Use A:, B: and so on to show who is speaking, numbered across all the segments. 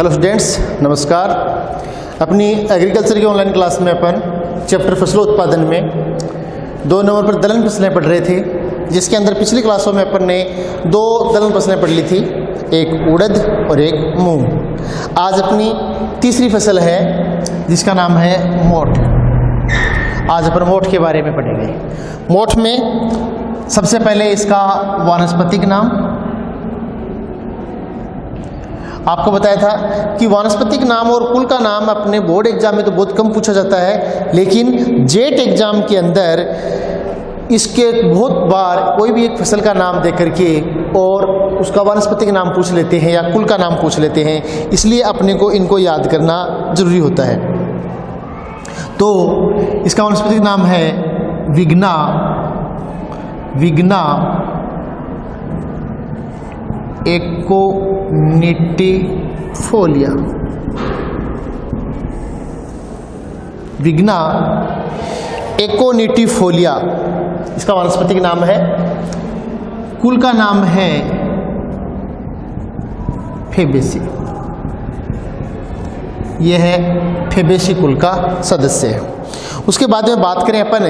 A: Hello students, नमस्कार। अपनी agriculture की ऑनलाइन क्लास में अपन चैप्टर फसलों उत्पादन में 2 नंबर पर दलहन फसलें पढ़ रहे थे, जिसके अंदर पिछली क्लासों में अपन ने 2 दलहन फसलें पढ़ ली थी, एक उड़द और एक मूंग। आज अपनी तीसरी फसल है जिसका नाम है मोठ। आज अपन मोठ के बारे में पढ़ेंगे। मोठ में सबसे पहले इसका वानस्पतिक नाम आपको बताया था कि वानस्पतिक नाम और कुल का नाम अपने बोर्ड एग्जाम में तो बहुत कम पूछा जाता है, लेकिन जेट एग्जाम के अंदर इसके बहुत बार कोई भी एक फसल का नाम दे करके और उसका वानस्पतिक नाम पूछ लेते हैं या कुल का नाम पूछ लेते हैं, इसलिए अपने को इनको याद करना जरूरी होता है। तो इसका वानस्पतिक नाम है विग्ना एकोनिटिफोलिया। विग्ना एकोनिटिफोलिया इसका वानस्पतिक नाम है। कुल का नाम है फेबेसी। यह है फेबेसी कुल का सदस्य है। उसके बाद में बात करें अपन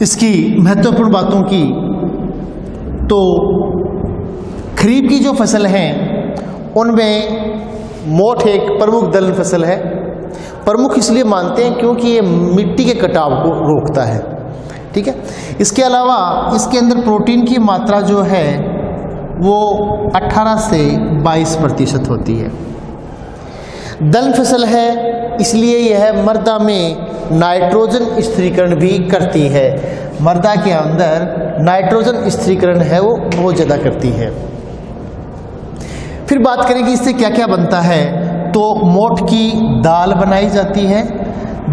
A: इसकी महत्वपूर्ण बातों की, तो खरीफ की जो फसल हैं उनमें मोठ एक प्रमुख दलहन फसल है। प्रमुख इसलिए मानते हैं क्योंकि ये मिट्टी के कटाव को रोकता है। ठीक है। इसके अलावा इसके अंदर प्रोटीन की मात्रा जो है वो 18 से 22% होती है। दलहन फसल है इसलिए यह मृदा में नाइट्रोजन स्थिरीकरण भी करती है। मृदा के अंदर नाइट्रोजन स्थिरीकरण है वो बहुत ज़्यादा करती है। फिर बात करें कि इससे क्या क्या बनता है, तो मोठ की दाल बनाई जाती है।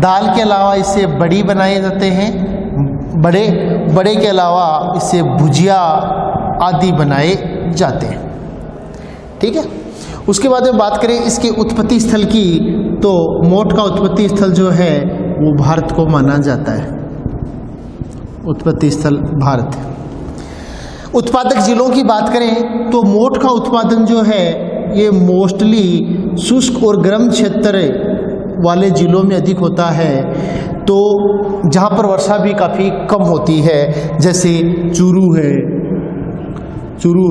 A: दाल के अलावा इससे बड़ी बनाए जाते हैं। बड़े के अलावा इससे भुजिया आदि बनाए जाते हैं। ठीक है। उसके बाद में बात करें इसके उत्पत्ति स्थल की, तो मोठ का उत्पत्ति स्थल जो है वो भारत को माना जाता है। उत्पत्ति स्थल भारत है। उत्पादक जिलों की बात करें तो मोठ का उत्पादन जो है ये मोस्टली शुष्क और गर्म क्षेत्र वाले जिलों में अधिक होता है, तो जहाँ पर वर्षा भी काफ़ी कम होती है, जैसे चूरू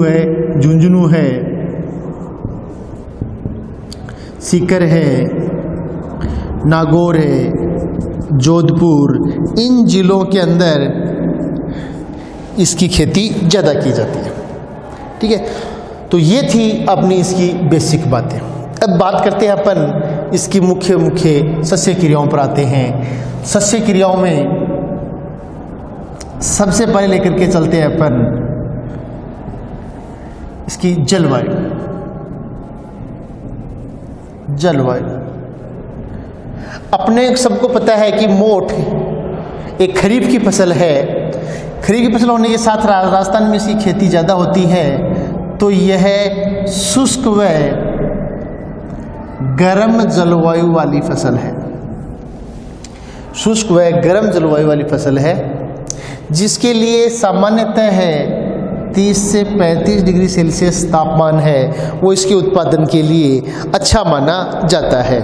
A: है, झुंझुनू है, सीकर है, नागौर है, जोधपुर, इन जिलों के अंदर इसकी खेती ज़्यादा की जाती है। ठीक है। तो ये थी अपनी इसकी बेसिक बातें। अब बात करते हैं अपन इसकी मुख्य सस्य क्रियाओं पर आते हैं। सस्य क्रियाओं में सबसे पहले लेकर के चलते हैं अपन इसकी जलवायु। अपने सबको पता है कि मोठ एक खरीफ की फसल है। खरीफ की फसल होने के साथ राजस्थान में इसकी खेती ज़्यादा होती है, तो यह शुष्क व गर्म जलवायु वाली फसल है। शुष्क व गर्म जलवायु वाली फसल है, जिसके लिए सामान्यतः है 30 से 35 डिग्री सेल्सियस तापमान है, वो इसके उत्पादन के लिए अच्छा माना जाता है।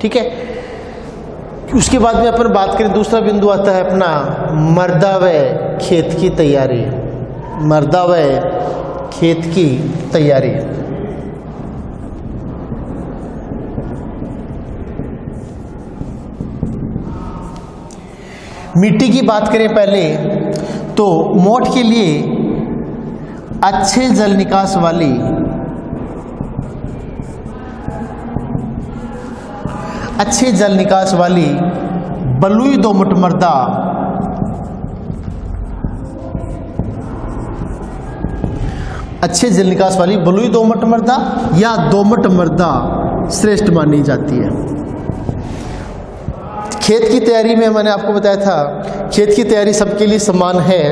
A: ठीक है। उसके बाद में अपन बात करें, दूसरा बिंदु आता है अपना मृदा व खेत की तैयारी। मृदा व खेत की तैयारी। मिट्टी की बात करें पहले, तो मोठ के लिए अच्छे जल निकास वाली बलुई दोमट मृदा बलुई दोमट मृदा या दोमट मृदा श्रेष्ठ मानी जाती है। खेत की तैयारी में मैंने आपको बताया था, खेत की तैयारी सबके लिए समान है।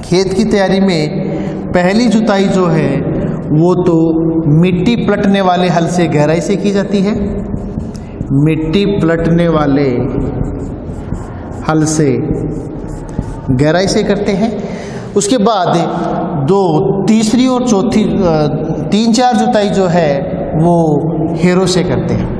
A: खेत की तैयारी में पहली जुताई जो है वो तो मिट्टी पलटने वाले हल से गहराई से की जाती है। मिट्टी पलटने वाले हल से गहराई से करते हैं। उसके बाद तीसरी और 3-4 जुताई जो है वो हेरो से करते हैं।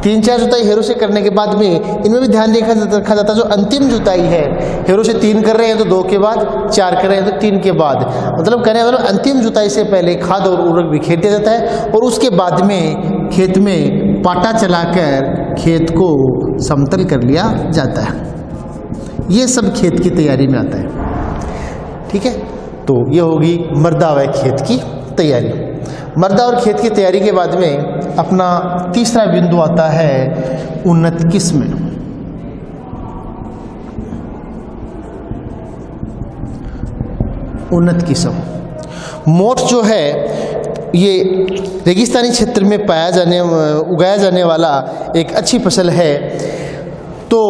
A: 3-4 जुताई हेरो से करने के बाद में इनमें भी ध्यान रखा जाता है जो अंतिम जुताई है, हेरो से 3 कर रहे हैं तो 2 के बाद, 4 कर रहे हैं तो 3 के बाद, मतलब कहने मतलब अंतिम जुताई से पहले खाद और उर्वरक बिखेर दिया जाता है और उसके बाद में खेत में पाटा चलाकर खेत को समतल कर लिया जाता है। ये सब खेत की तैयारी में आता है। ठीक है, तो ये होगी मृदा व खेत की तैयारी। मृदा और खेत की तैयारी के बाद में अपना तीसरा बिंदु आता है उन्नत किस्म। उन्नत किस्म मोठ जो है ये रेगिस्तानी क्षेत्र में उगाया जाने वाला एक अच्छी फसल है। तो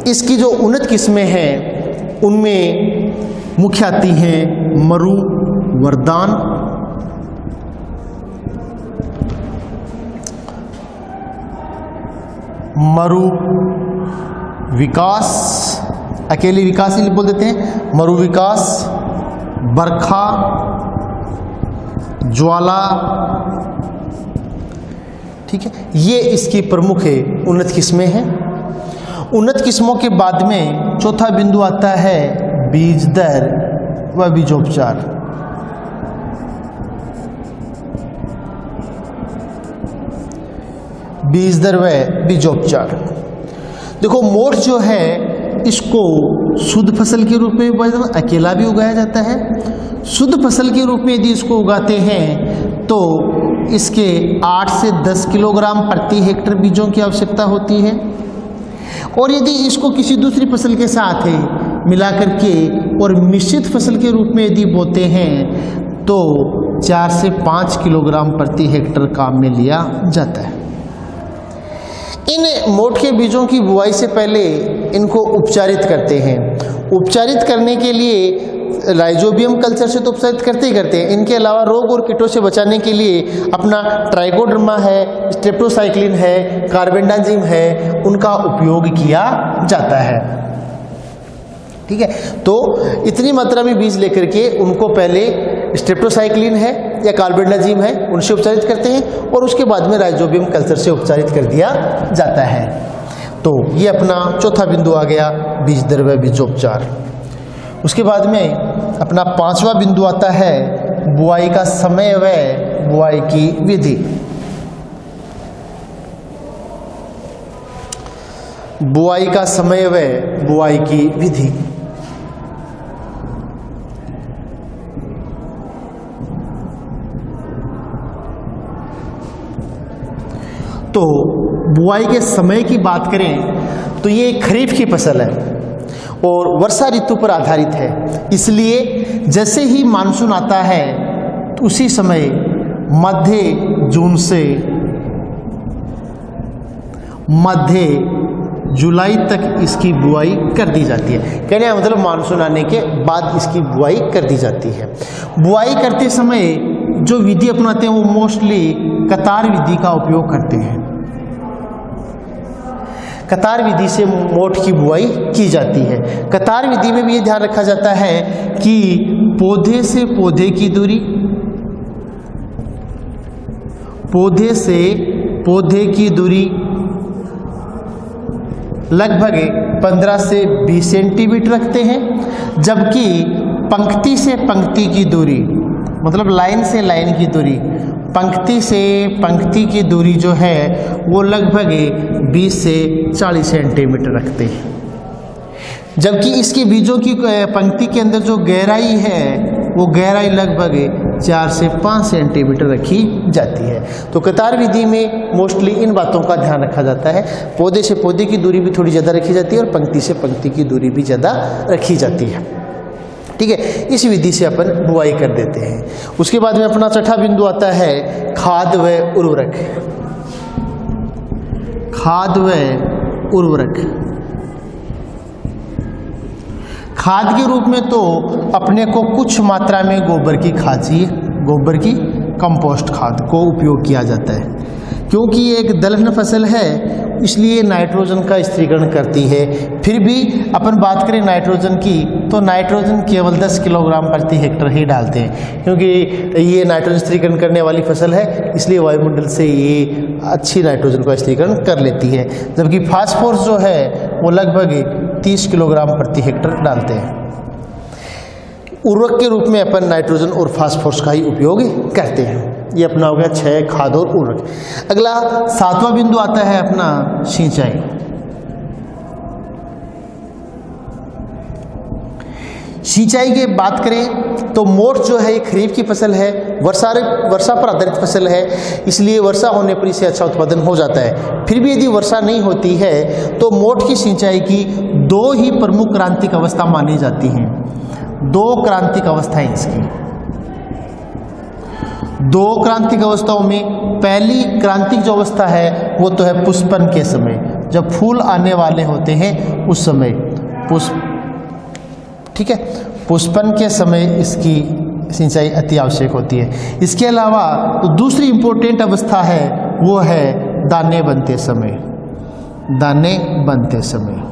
A: इसकी जो उन्नत किस्में हैं उनमें मुख्य आती हैं मरु, वरदान, मरु विकास, अकेले विकास ही बोल देते हैं, मरु विकास, बरखा, ज्वाला। ठीक है, ये इसकी प्रमुख उन्नत किस्में हैं। उन्नत किस्मों के बाद में चौथा बिंदु आता है बीज दर व बीजोपचार। बीज दर व बीजोपचार। देखो मोठ जो है इसको शुद्ध फसल के रूप में भी अकेला भी उगाया जाता है। शुद्ध फसल के रूप में यदि इसको उगाते हैं तो इसके 8 से 10 किलोग्राम प्रति हेक्टेयर बीजों की आवश्यकता होती है और यदि इसको किसी दूसरी फसल के साथ मिला करके और मिश्रित फसल के रूप में यदि बोते हैं तो 4 से 5 किलोग्राम प्रति हेक्टेयर काम में लिया जाता है। इन मोठ के बीजों की बुआई से पहले इनको उपचारित करते हैं। उपचारित करने के लिए राइजोबियम कल्चर से तो उपचारित करते ही करते हैं। इनके अलावा रोग और कीटों से बचाने के लिए अपना ट्राइकोडर्मा है, स्ट्रेप्टोसाइक्लिन है, कार्बेंडाजिम है, उनका उपयोग किया जाता है। ठीक है, तो इतनी मात्रा में बीज लेकर के उनको पहले स्ट्रेप्टोसाइक्लिन है या कार्बेंडाजिम है उनसे उपचारित करते हैं और उसके बाद में राइजोबियम कल्चर से उपचारित कर दिया जाता है। तो ये अपना चौथा बिंदु आ गया बीज दर व बीजोपचार। उसके बाद में अपना 5वां बिंदु आता है बुआई का समय व बुआई की विधि। बुआई का समय व बुआई की विधि। तो बुआई के समय की बात करें तो ये खरीफ की फसल है और वर्षा ऋतु पर आधारित है। इसलिए जैसे ही मानसून आता है तो उसी समय मध्य जून से मध्य जुलाई तक इसकी बुआई कर दी जाती है। कहने का मतलब मानसून आने के बाद इसकी बुआई कर दी जाती है। बुआई करते समय जो विधि अपनाते हैं वो मोस्टली कतार विधि का उपयोग करते हैं। कतार विधि से मोठ की बुआई की जाती है। कतार विधि में भी ये ध्यान रखा जाता है कि पौधे से पौधे की दूरी, पौधे से पौधे की दूरी लगभग 15 से 20 सेंटीमीटर रखते हैं, जबकि पंक्ति से पंक्ति की दूरी मतलब लाइन से लाइन की दूरी, पंक्ति से पंक्ति की दूरी जो है वो लगभग 20 से 40 सेंटीमीटर रखते हैं। जबकि इसके बीजों की पंक्ति के अंदर जो गहराई है वो गहराई लगभग 4 से 5 सेंटीमीटर रखी जाती है। तो कतार विधि में मोस्टली इन बातों का ध्यान रखा जाता है। पौधे से पौधे की दूरी भी थोड़ी ज़्यादा रखी जाती है और पंक्ति से पंक्ति की दूरी भी ज़्यादा रखी जाती है। ठीक है, इस विधि से अपन बुआई कर देते हैं। उसके बाद में अपना छठा बिंदु आता है खाद व उर्वरक। खाद व उर्वरक। खाद के रूप में तो अपने को कुछ मात्रा में गोबर की खाद चाहिए। गोबर की कंपोस्ट खाद को उपयोग किया जाता है क्योंकि ये एक दलहन फसल है इसलिए नाइट्रोजन का स्थिरीकरण करती है। फिर भी अपन बात करें नाइट्रोजन की, तो नाइट्रोजन केवल 10 किलोग्राम प्रति हेक्टर ही डालते हैं, क्योंकि ये नाइट्रोजन स्थिरीकरण करने वाली फसल है, इसलिए वायुमंडल से ये अच्छी नाइट्रोजन का स्थिरीकरण कर लेती है। जबकि फास्फोरस जो है वो लगभग 30 किलोग्राम प्रति हेक्टर डालते हैं। उर्वरक के रूप में अपन नाइट्रोजन और फास्फोरस का ही उपयोग करते हैं। ये अपना हो गया 6 खाद और उर्वरक। अगला 7वां बिंदु आता है अपना सिंचाई। सिंचाई की बात करें तो मोठ जो है ये खरीफ की फसल है, वर्षा पर आधारित फसल है, इसलिए वर्षा होने पर इसे अच्छा उत्पादन हो जाता है। फिर भी यदि वर्षा नहीं होती है तो मोठ की सिंचाई की 2 ही प्रमुख क्रांतिक अवस्था मानी जाती हैं। 2 क्रांतिक अवस्थाएं इसकी। 2 क्रांतिक अवस्थाओं में पहली क्रांतिक जो अवस्था है वो तो है पुष्पन के समय, जब फूल आने वाले होते हैं उस समय पुष्प, ठीक है, पुष्पन के समय इसकी सिंचाई अति आवश्यक होती है। इसके अलावा तो दूसरी इंपॉर्टेंट अवस्था है वो है दाने बनते समय। दाने बनते समय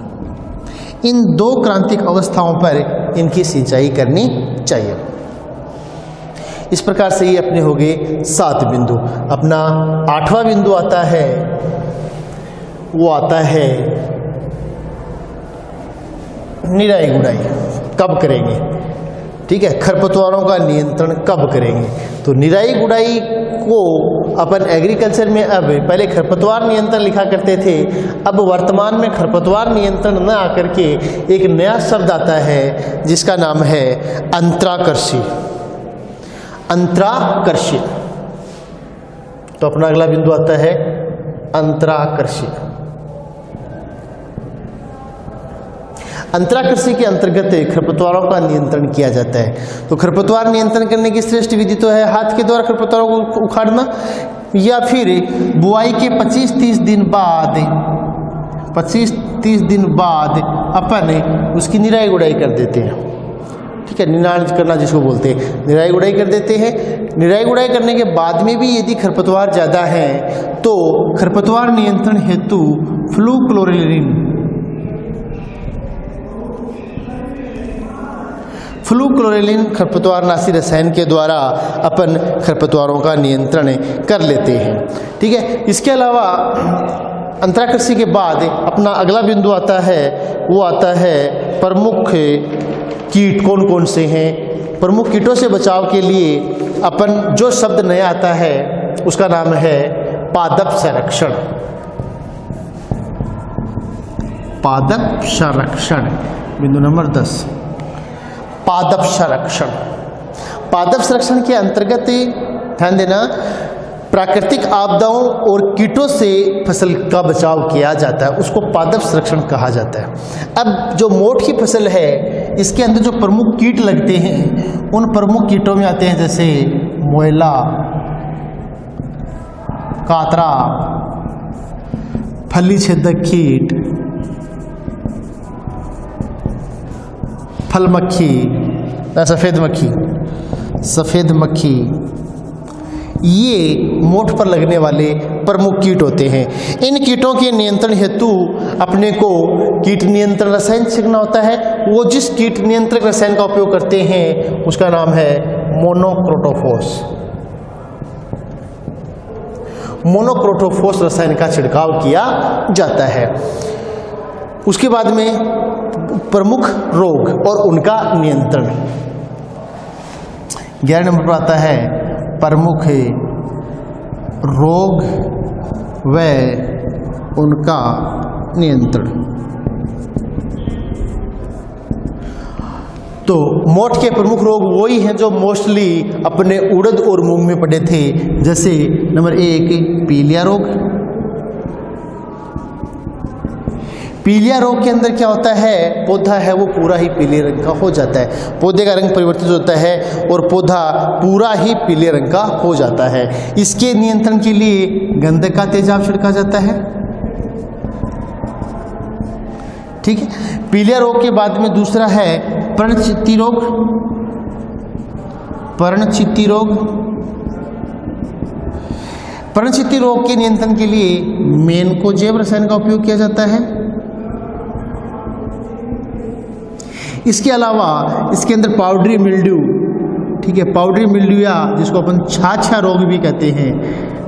A: इन 2 क्रांतिक अवस्थाओं पर इनकी सिंचाई करनी चाहिए। इस प्रकार से ये अपने हो गए 7 बिंदु। अपना 8वां बिंदु आता है, वो आता है निराई गुड़ाई कब करेंगे, ठीक है, खरपतवारों का नियंत्रण कब करेंगे। तो निराई गुड़ाई को अपन एग्रीकल्चर में अब पहले खरपतवार नियंत्रण लिखा करते थे, अब वर्तमान में खरपतवार नियंत्रण न आकर के एक नया शब्द आता है जिसका नाम है अंतराकृषि। अंतराकृषि। तो अपना अगला बिंदु आता है अंतराकृषि। अंतराकृषि के अंतर्गत खरपतवारों का नियंत्रण किया जाता है। तो खरपतवार नियंत्रण करने की श्रेष्ठ विधि तो है हाथ के द्वारा खरपतवारों को उखाड़ना, या फिर बुआई के 25-30 दिन बाद 25-30 दिन बाद अपन उसकी निराई गुड़ाई कर देते हैं, ठीक है, निनाण करना जिसको बोलते हैं, निराई गुड़ाई कर देते हैं। निराई गुड़ाई करने के बाद में भी यदि खरपतवार ज़्यादा है तो खरपतवार नियंत्रण हेतु फ्लूक्लोरेलिन खरपतवारनाशी रसायन के द्वारा अपन खरपतवारों का नियंत्रण कर लेते हैं, ठीक है। इसके अलावा अंतराकृषि के बाद अपना अगला बिंदु आता है, वो आता है प्रमुख कीट कौन कौन से हैं। प्रमुख कीटों से बचाव के लिए अपन जो शब्द नया आता है उसका नाम है पादप संरक्षण। पादप संरक्षण, बिंदु नंबर 10। पादप संरक्षण। पादप संरक्षण के अंतर्गत ध्यान देना, प्राकृतिक आपदाओं और कीटों से फसल का बचाव किया जाता है, उसको पादप संरक्षण कहा जाता है। अब जो मोठ की फसल है इसके अंदर जो प्रमुख कीट लगते हैं उन प्रमुख कीटों में आते हैं जैसे मोयला, कातरा, फली छेदक कीट, फल मक्खी, सफ़ेद मक्खी, ये मोठ पर लगने वाले प्रमुख कीट होते हैं। इन कीटों के नियंत्रण हेतु अपने को कीट नियंत्रण रसायन छिड़कना होता है। वो जिस कीट नियंत्रक रसायन का उपयोग करते हैं उसका नाम है मोनोक्रोटोफॉस। मोनोक्रोटोफॉस रसायन का छिड़काव किया जाता है। उसके बाद में प्रमुख रोग और उनका नियंत्रण। 11 नंबर पर आता है प्रमुख रोग व उनका नियंत्रण। तो मोठ के प्रमुख रोग वही हैं जो मोस्टली अपने उड़द और मूंग में पड़े थे, जैसे नंबर 1 पीलिया रोग। पीलिया रोग के अंदर क्या होता है, पौधा है वो पूरा ही पीले रंग का हो जाता है, पौधे का रंग परिवर्तित होता है और पौधा पूरा ही पीले रंग का हो जाता है। इसके नियंत्रण के लिए गंधक का तेजाब छिड़का जाता है, ठीक है। पीलिया रोग के बाद में दूसरा है पर्णचित्ती रोग। पर्णचित्ती रोग, पर्णशिथि रोग के नियंत्रण के लिए मेनकोजेब रसायन का उपयोग किया जाता है। इसके अलावा इसके अंदर पाउडरी मिल्ड्यू, ठीक है, पाउडरी मिल्ड्यू या जिसको अपन छाछा रोग भी कहते हैं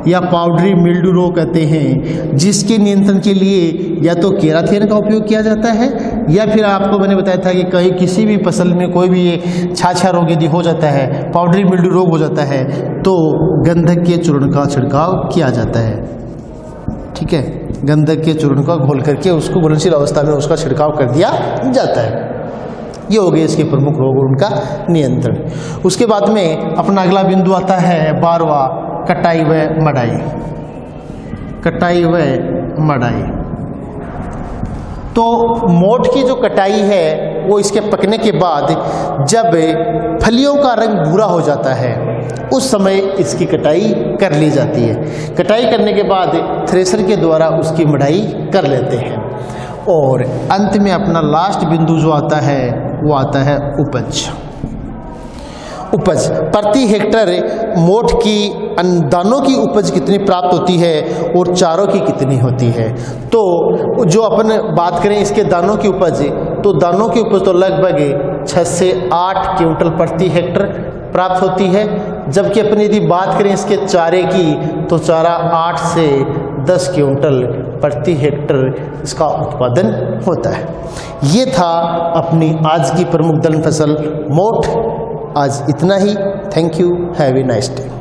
A: या पाउडरी मिल्ड्यू रोग कहते हैं, जिसके नियंत्रण के लिए या तो केराथेन का उपयोग किया जाता है या फिर आपको मैंने बताया था कि कहीं किसी भी फसल में कोई भी ये छाछा रोग यदि हो जाता है, पाउडरी मिल्ड्यू रोग हो जाता है, तो गंधक के चूर्ण का छिड़काव किया जाता है। ठीक है, गंधक के चूर्ण का घोल करके उसको घुलनशील अवस्था में उसका छिड़काव कर दिया जाता है। ये हो गए इसके प्रमुख रोग और उनका नियंत्रण। उसके बाद में अपना अगला बिंदु आता है 12वां, कटाई व मड़ाई। कटाई व मड़ाई, तो मोठ की जो कटाई है वो इसके पकने के बाद जब फलियों का रंग भूरा हो जाता है उस समय इसकी कटाई कर ली जाती है। कटाई करने के बाद थ्रेशर के द्वारा उसकी मड़ाई कर लेते हैं। और अंत में अपना लास्ट बिंदु जो आता है वो आता है उपज। उपज प्रति हेक्टर मोठ की दानों की उपज कितनी प्राप्त होती है और चारों की कितनी होती है। तो जो अपन बात करें इसके दानों की उपज, तो दानों की उपज तो लगभग 6 से 8 क्विंटल प्रति हेक्टर प्राप्त होती है। जबकि अपन यदि बात करें इसके चारे की तो चारा 8 से 10 क्विंटल प्रति हेक्टर इसका उत्पादन होता है। ये था अपनी आज की प्रमुख दलहन फसल मोठ। आज इतना ही। Thank you, have a nice day.